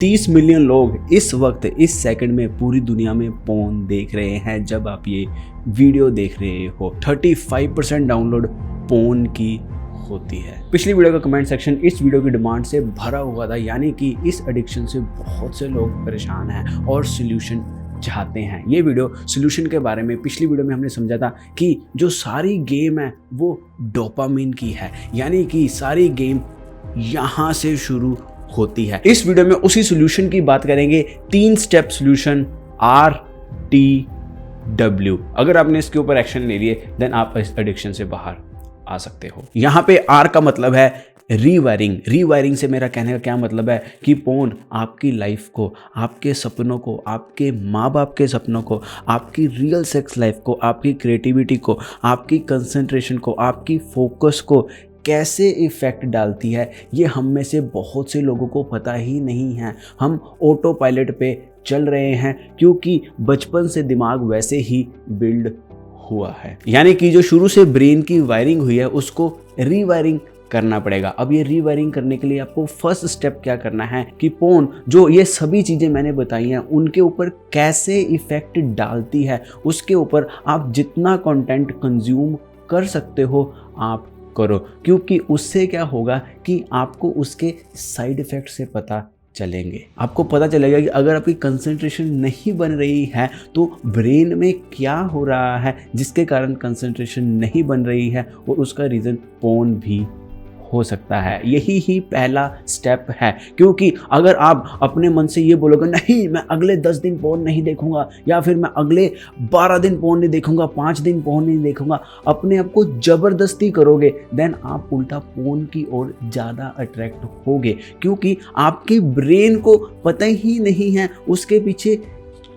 30 million लोग इस वक्त इस सेकंड में पूरी दुनिया में पोर्न देख रहे हैं जब आप ये वीडियो देख रहे हो। 35% डाउनलोड पोर्न की होती है। पिछली वीडियो का कमेंट सेक्शन इस वीडियो की डिमांड से भरा हुआ था, यानी कि इस एडिक्शन से बहुत से लोग परेशान हैं और सोल्यूशन चाहते हैं। ये वीडियो सोल्यूशन के बारे में, पिछली वीडियो में हमने समझा था कि जो सारी गेम है वो डोपामिन की है, यानी कि सारी गेम यहाँ से शुरू होती है। इस वीडियो में उसी सोल्यूशन की बात करेंगे, 3 स्टेप सोल्यूशन RTW। अगर आपने इसके ऊपर एक्शन ले लिए देन आप इस एडिक्शन से बाहर आ सकते हो। यहाँ पे R का मतलब है रीवायरिंग। रीवायरिंग से मेरा कहने का क्या मतलब है कि पोर्न आपकी लाइफ को, आपके सपनों को, आपके माँ बाप के सपनों को, आपकी रियल सेक्स लाइफ को, आपकी क्रिएटिविटी को, आपकी कंसंट्रेशन को, आपकी फोकस को कैसे इफ़ेक्ट डालती है, ये हम में से बहुत से लोगों को पता ही नहीं है। हम ऑटो पायलट पे चल रहे हैं क्योंकि बचपन से दिमाग वैसे ही बिल्ड हुआ है, यानी कि जो शुरू से ब्रेन की वायरिंग हुई है उसको रीवायरिंग करना पड़ेगा। अब ये रीवायरिंग करने के लिए आपको फर्स्ट स्टेप क्या करना है कि पोर्न, जो ये सभी चीज़ें मैंने बताई हैं, उनके ऊपर कैसे इफ़ेक्ट डालती है, उसके ऊपर आप जितना कंटेंट कंज्यूम कर सकते हो आप करो, क्योंकि उससे क्या होगा कि आपको उसके साइड इफ़ेक्ट से पता चलेंगे। आपको पता चलेगा कि अगर आपकी कंसंट्रेशन नहीं बन रही है तो ब्रेन में क्या हो रहा है जिसके कारण कंसंट्रेशन नहीं बन रही है, और उसका रीज़न पोर्न भी हो सकता है। यही ही पहला स्टेप है, क्योंकि अगर आप अपने मन से ये बोलोगे नहीं मैं अगले 10 दिन पोर्न नहीं देखूंगा, या फिर मैं अगले 12 दिन पोर्न नहीं देखूंगा, 5 दिन पोर्न नहीं देखूंगा, अपने आप को जबरदस्ती करोगे, देन आप उल्टा पोर्न की ओर ज़्यादा अट्रैक्ट होगे, क्योंकि आपके ब्रेन को पता ही नहीं है उसके पीछे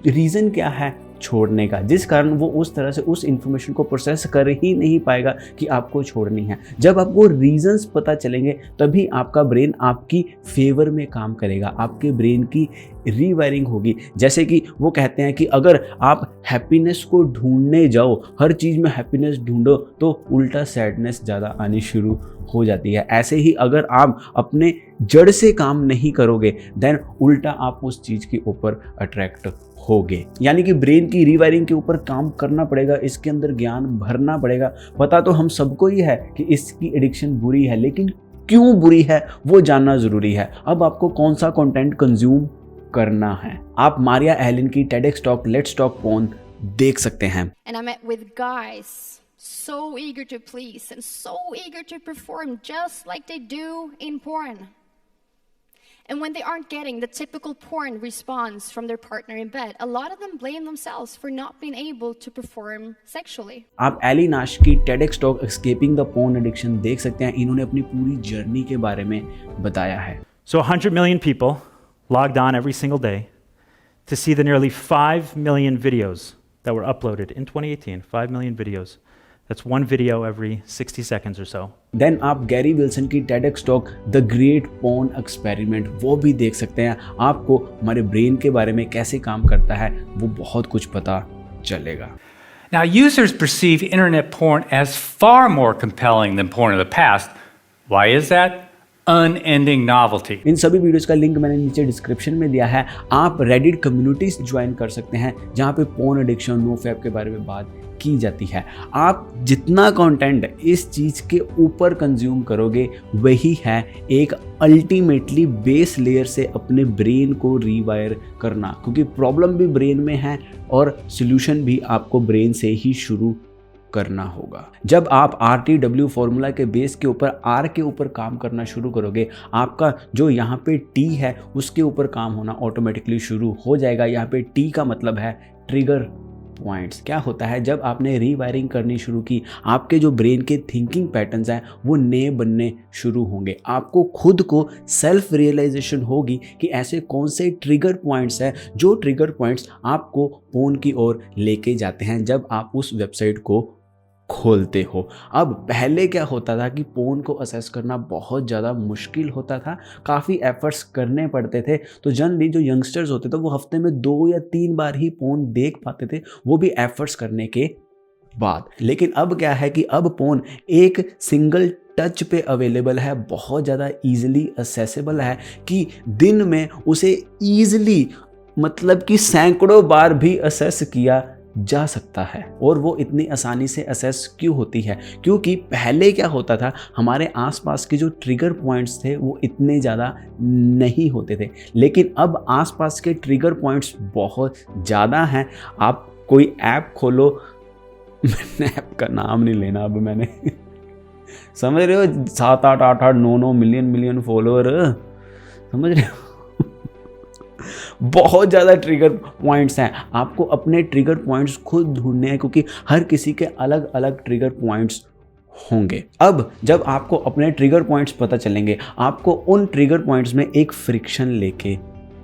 रीज़न क्या है छोड़ने का, जिस कारण वो उस तरह से उस इंफॉर्मेशन को प्रोसेस कर ही नहीं पाएगा कि आपको छोड़नी है। जब आपको रीजंस पता चलेंगे तभी आपका ब्रेन आपकी फेवर में काम करेगा, आपके ब्रेन की रीवायरिंग होगी। जैसे कि वो कहते हैं कि अगर आप हैप्पीनेस को ढूंढने जाओ, हर चीज़ में हैप्पीनेस ढूंढो, तो उल्टा सैडनेस ज़्यादा आनी शुरू हो जाती है। ऐसे ही अगर आप अपने जड़ से काम नहीं करोगे देन उल्टा आप उस चीज़ के ऊपर अट्रैक्ट होगे। यानी कि ब्रेन की रीवायरिंग के ऊपर काम करना पड़ेगा, इसके अंदर ज्ञान भरना पड़ेगा। पता तो हम सबको ही है कि इसकी एडिक्शन बुरी है, लेकिन क्यों बुरी है वो जानना ज़रूरी है। अब आपको कौन सा कंटेंट कंज्यूम करना है। आप मारिया एलन की TEDx talk let's talk porn देख सकते हैं। And I met with guys so eager to please and so eager to perform just like they do in porn. And when they aren't getting the typical porn response from their partner in bed, a lot of them blame themselves for not being able to perform sexually. आप Eli नाश की TEDx talk escaping the porn addiction देख सकते हैं। इन्होंने अपनी पूरी journey के बारे में बताया है। So 100 million people logged on every single day to see the nearly 5 million videos that were uploaded in 2018. 5 million videos. That's one video every 60 seconds or so. Then आप गैरी विल्सन की TEDx talk the great porn experiment वो भी देख सकते हैं। आपको हमारे brain के बारे में कैसे काम करता है वो बहुत कुछ पता चलेगा। Now, users perceive internet porn as far more compelling than porn of the past. Why is that? Unending novelty. इन सभी वीडियोस का लिंक मैंने नीचे डिस्क्रिप्शन में दिया है। आप रेडिट कम्युनिटीज ज्वाइन कर सकते हैं जहाँ पे पोर्न एडिक्शन, नो फैप के बारे में बात की जाती है। आप जितना कंटेंट इस चीज़ के ऊपर कंज्यूम करोगे वही है एक अल्टीमेटली बेस लेयर से अपने ब्रेन को रीवायर करना, क्योंकि प्रॉब्लम भी ब्रेन में है और सोल्यूशन भी आपको ब्रेन से ही शुरू करना होगा। जब आप RTW फॉर्मूला के बेस के ऊपर R के ऊपर काम करना शुरू करोगे, आपका जो यहाँ पे T है उसके ऊपर काम होना ऑटोमेटिकली शुरू हो जाएगा। यहाँ पे T का मतलब है ट्रिगर पॉइंट्स। क्या होता है जब आपने रीवायरिंग करनी शुरू की, आपके जो ब्रेन के थिंकिंग पैटर्न्स हैं वो नए बनने शुरू होंगे। आपको खुद को सेल्फ रियलाइजेशन होगी कि ऐसे कौन से ट्रिगर पॉइंट्स हैं जो ट्रिगर पॉइंट्स आपको पोर्न की ओर लेके जाते हैं जब आप उस वेबसाइट को खोलते हो। अब पहले क्या होता था कि पोर्न को असेस करना बहुत ज़्यादा मुश्किल होता था, काफ़ी एफर्ट्स करने पड़ते थे। तो जनरली जो यंगस्टर्स होते थे वो हफ्ते में 2 या 3 बार ही पोर्न देख पाते थे, वो भी एफर्ट्स करने के बाद। लेकिन अब क्या है कि अब पोर्न एक सिंगल टच पे अवेलेबल है, बहुत ज़्यादा ईजिली असेसेबल है कि दिन में उसे ईजिली मतलब कि सैकड़ों बार भी असेस किया जा सकता है। और वो इतनी आसानी से असेस क्यों होती है? क्योंकि पहले क्या होता था, हमारे आसपास के जो ट्रिगर पॉइंट्स थे वो इतने ज़्यादा नहीं होते थे, लेकिन अब आसपास के ट्रिगर पॉइंट्स बहुत ज़्यादा हैं। आप कोई ऐप खोलो, ऐप का नाम नहीं लेना अब मैंने समझ रहे हो, 7-8, 8-8, 9-9 मिलियन फॉलोअर, समझ रहे हो बहुत ज़्यादा ट्रिगर पॉइंट्स हैं। आपको अपने ट्रिगर पॉइंट्स खुद ढूंढने हैं, क्योंकि हर किसी के अलग अलग ट्रिगर पॉइंट्स होंगे। अब जब आपको अपने ट्रिगर पॉइंट्स पता चलेंगे, आपको उन ट्रिगर पॉइंट्स में एक फ्रिक्शन लेके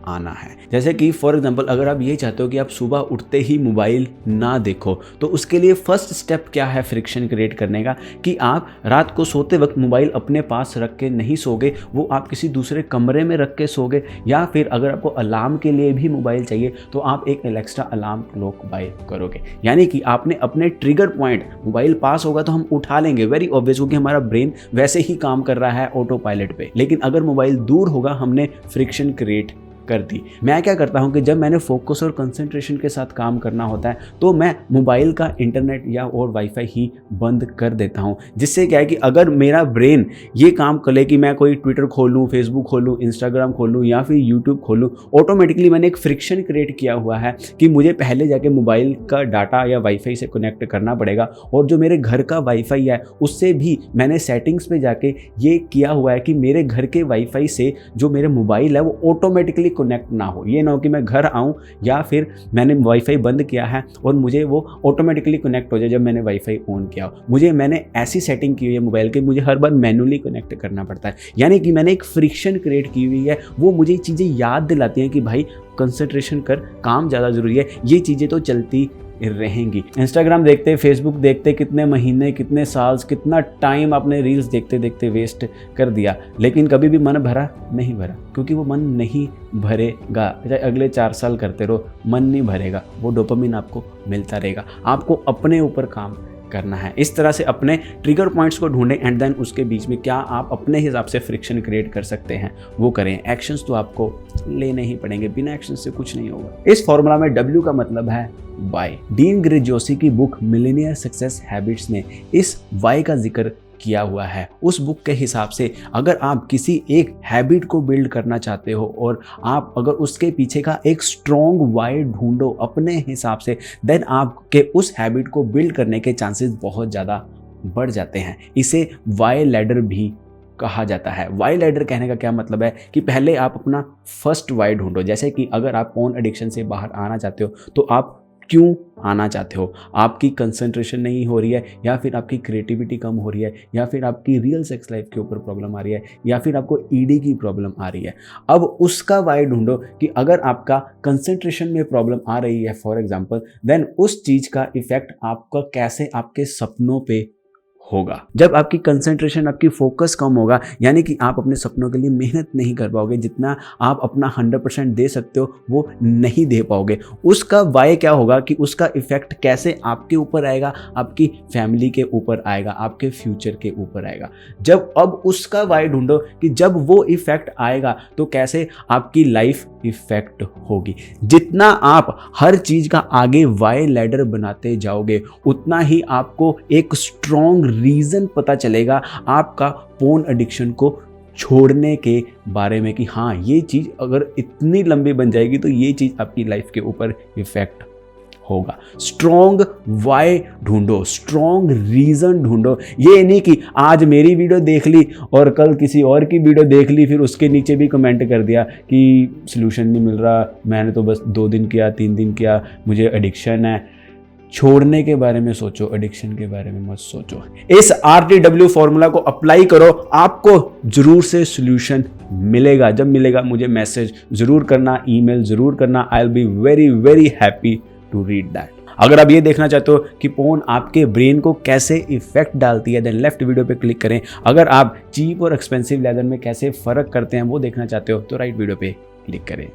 आना है। जैसे कि फॉर एग्जांपल, अगर आप ये चाहते हो कि आप सुबह उठते ही मोबाइल ना देखो, तो उसके लिए फर्स्ट स्टेप क्या है फ्रिक्शन क्रिएट करने का, कि आप रात को सोते वक्त मोबाइल अपने पास रख के नहीं सोगे, वो आप किसी दूसरे कमरे में रख के सोगे, या फिर अगर आपको अलार्म के लिए भी मोबाइल चाहिए तो आप एक एलेक्सा अलार्म क्लॉक बाय करोगे। यानी कि आपने अपने ट्रिगर पॉइंट, मोबाइल पास होगा तो हम उठा लेंगे, वेरी ऑब्वियस, क्योंकि हमारा ब्रेन वैसे ही काम कर रहा है ऑटो पायलट पे। लेकिन अगर मोबाइल दूर होगा, हमने फ्रिक्शन क्रिएट कर दी। मैं क्या करता हूं कि जब मैंने फोकस और कंसंट्रेशन के साथ काम करना होता है तो मैं मोबाइल का इंटरनेट या और वाईफाई ही बंद कर देता हूं, जिससे क्या है कि अगर मेरा ब्रेन ये काम करे कि मैं कोई ट्विटर खोलूं, फेसबुक खोलूं, इंस्टाग्राम खोलूं या फिर यूट्यूब खोलूं, ऑटोमेटिकली मैंने एक फ्रिक्शन क्रिएट किया हुआ है कि मुझे पहले जाके मोबाइल का डाटा या वाईफाई से कनेक्ट करना पड़ेगा। और जो मेरे घर का वाईफाई है उससे भी मैंने सेटिंग्स पे जाके ये किया हुआ है कि मेरे घर के वाईफाई से जो मेरे मोबाइल है वो ऑटोमेटिकली कनेक्ट ना हो। ये ना हो कि मैं घर आऊं या फिर मैंने वाईफाई बंद किया है और मुझे वो ऑटोमेटिकली कनेक्ट हो जाए जब मैंने वाईफाई ऑन किया हो। मैंने ऐसी सेटिंग की हुई है मोबाइल के, मुझे हर बार मैन्युअली कनेक्ट करना पड़ता है। यानी कि मैंने एक फ्रिक्शन क्रिएट की हुई है, वो मुझे चीज़ें याद दिलाती हैं कि भाई कंसंट्रेशन कर, काम ज़्यादा ज़रूरी है। ये चीज़ें तो चलती रहेंगी। इंस्टाग्राम देखते, फेसबुक देखते, कितने महीने, कितने साल, कितना टाइम आपने रील्स देखते देखते वेस्ट कर दिया, लेकिन कभी भी मन भरा नहीं भरा, क्योंकि वो मन नहीं भरेगा। चाहे अगले 4 साल करते रहो, मन नहीं भरेगा, वो डोपामिन आपको मिलता रहेगा। आपको अपने ऊपर काम करना है। इस तरह से अपने ट्रिगर पॉइंट्स को ढूंढें एंड देन उसके बीच में क्या आप अपने हिसाब से फ्रिक्शन क्रिएट कर सकते हैं वो करें। एक्शंस तो आपको लेने ही पड़ेंगे, बिना एक्शन से कुछ नहीं होगा। इस फॉर्मूला में W का मतलब है वाई। डीन ग्रेजोसी की बुक मिलेनियर सक्सेस हैबिट्स में इस वाई का जिक्र किया हुआ है। उस बुक के हिसाब से अगर आप किसी एक हैबिट को बिल्ड करना चाहते हो और आप अगर उसके पीछे का एक स्ट्रॉन्ग वाई ढूंढो अपने हिसाब से, देन आपके उस हैबिट को बिल्ड करने के चांसेस बहुत ज़्यादा बढ़ जाते हैं। इसे वाई लैडर भी कहा जाता है। वाई लैडर कहने का क्या मतलब है कि पहले आप अपना फर्स्ट वाई ढूंढो। जैसे कि अगर आप फोन एडिक्शन से बाहर आना चाहते हो तो आप क्यों आना चाहते हो? आपकी कंसंट्रेशन नहीं हो रही है, या फिर आपकी क्रिएटिविटी कम हो रही है, या फिर आपकी रियल सेक्स लाइफ के ऊपर प्रॉब्लम आ रही है, या फिर आपको ईडी की प्रॉब्लम आ रही है। अब उसका वाई ढूंढो कि अगर आपका कंसंट्रेशन में प्रॉब्लम आ रही है फॉर एग्जांपल, देन उस चीज़ का इफेक्ट आपका कैसे आपके सपनों पे होगा। जब आपकी कंसंट्रेशन, आपकी फोकस कम होगा, यानी कि आप अपने सपनों के लिए मेहनत नहीं कर पाओगे, जितना आप अपना 100% दे सकते हो वो नहीं दे पाओगे। उसका वाई क्या होगा कि उसका इफेक्ट कैसे आपके ऊपर आएगा, आपकी फैमिली के ऊपर आएगा, आपके फ्यूचर के ऊपर आएगा। जब अब उसका वाई ढूंढो कि जब वो इफेक्ट आएगा तो कैसे आपकी लाइफ इफेक्ट होगी। जितना आप हर चीज का आगे वाई लैडर बनाते जाओगे, उतना ही आपको एक स्ट्रॉन्ग रीजन पता चलेगा आपका पोर्न एडिक्शन को छोड़ने के बारे में, कि हाँ ये चीज़ अगर इतनी लंबी बन जाएगी तो ये चीज़ आपकी लाइफ के ऊपर इफेक्ट होगा। स्ट्रॉन्ग वाई ढूंढो, स्ट्रॉन्ग रीजन ढूंढो। ये नहीं कि आज मेरी वीडियो देख ली और कल किसी और की वीडियो देख ली, फिर उसके नीचे भी कमेंट कर दिया कि सलूशन नहीं मिल रहा, मैंने तो बस 2 दिन किया, 3 दिन किया, मुझे एडिक्शन है। छोड़ने के बारे में सोचो, एडिक्शन के बारे में मत सोचो। इस RTW फॉर्मूला को अप्लाई करो, आपको जरूर से सॉल्यूशन मिलेगा। जब मिलेगा मुझे मैसेज जरूर करना, ईमेल जरूर करना। I will be very very happy to read that. अगर आप ये देखना चाहते हो कि पोर्न आपके ब्रेन को कैसे इफेक्ट डालती है, देन लेफ्ट वीडियो पे क्लिक करें। अगर आप चीप और एक्सपेंसिव लेदर में कैसे फर्क करते हैं वो देखना चाहते हो तो राइट वीडियो पे क्लिक करें।